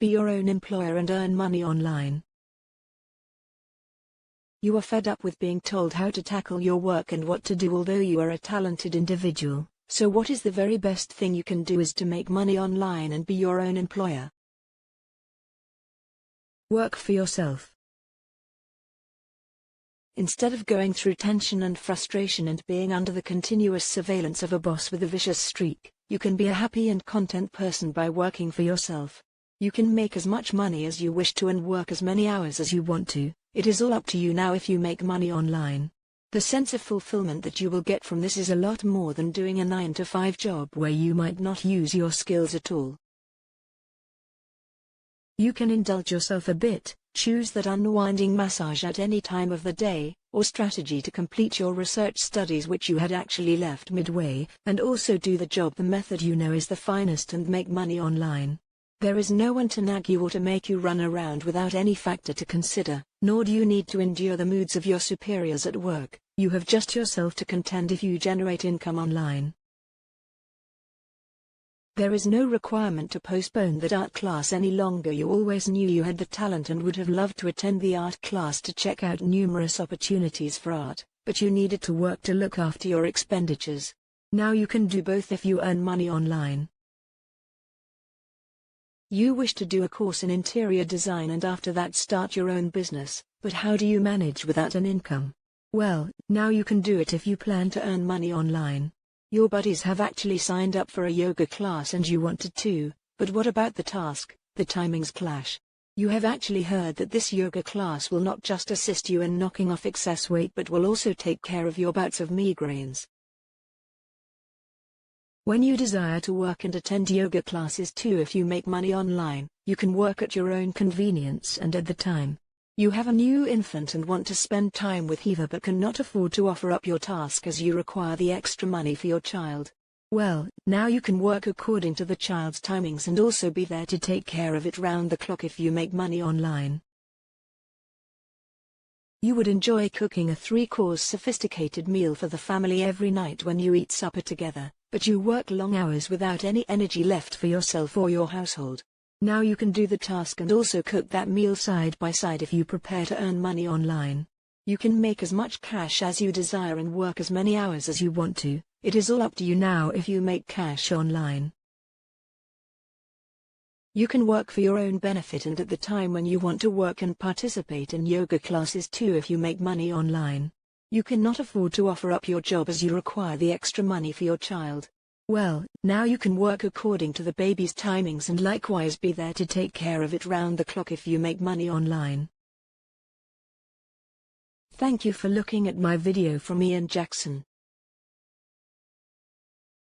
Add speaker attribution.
Speaker 1: Be your own employer and earn money online. You are fed up with being told how to tackle your work and what to do, although you are a talented individual. So what is the very best thing you can do is to make money online and be your own employer. Work for yourself. Instead of going through tension and frustration and being under the continuous surveillance of a boss with a vicious streak, you can be a happy and content person by working for yourself. You can make as much money as you wish to and work as many hours as you want to. It is all up to you now if you make money online. The sense of fulfillment that you will get from this is a lot more than doing a 9-to-5 job where you might not use your skills at all. You can indulge yourself a bit, choose that unwinding massage at any time of the day, or strategy to complete your research studies which you had actually left midway, and also do the job the method you know is the finest and make money online. There is no one to nag you or to make you run around without any factor to consider, nor do you need to endure the moods of your superiors at work. You have just yourself to contend if you generate income online. There is no requirement to postpone that art class any longer. You always knew you had the talent and would have loved to attend the art class to check out numerous opportunities for art, but you needed to work to look after your expenditures. Now you can do both if you earn money online. You wish to do a course in interior design and after that start your own business, but how do you manage without an income? Well, now you can do it if you plan to earn money online. Your buddies have actually signed up for a yoga class and you wanted to, but what about the task? The timings clash. You have actually heard that this yoga class will not just assist you in knocking off excess weight but will also take care of your bouts of migraines. When you desire to work and attend yoga classes too if you make money online, you can work at your own convenience and at the time. You have a new infant and want to spend time with Eva but cannot afford to offer up your task as you require the extra money for your child. Well, now you can work according to the child's timings and also be there to take care of it round the clock if you make money online. You would enjoy cooking a 3-course sophisticated meal for the family every night when you eat supper together, but you work long hours without any energy left for yourself or your household. Now you can do the task and also cook that meal side by side if you prepare to earn money online. You can make as much cash as you desire and work as many hours as you want to. It is all up to you now if you make cash online. You can work for your own benefit and at the time when you want to work and participate in yoga classes too if you make money online. You cannot afford to offer up your job as you require the extra money for your child. Well, now you can work according to the baby's timings and likewise be there to take care of it round the clock if you make money online. Thank you for looking at my video from Ian Jackson.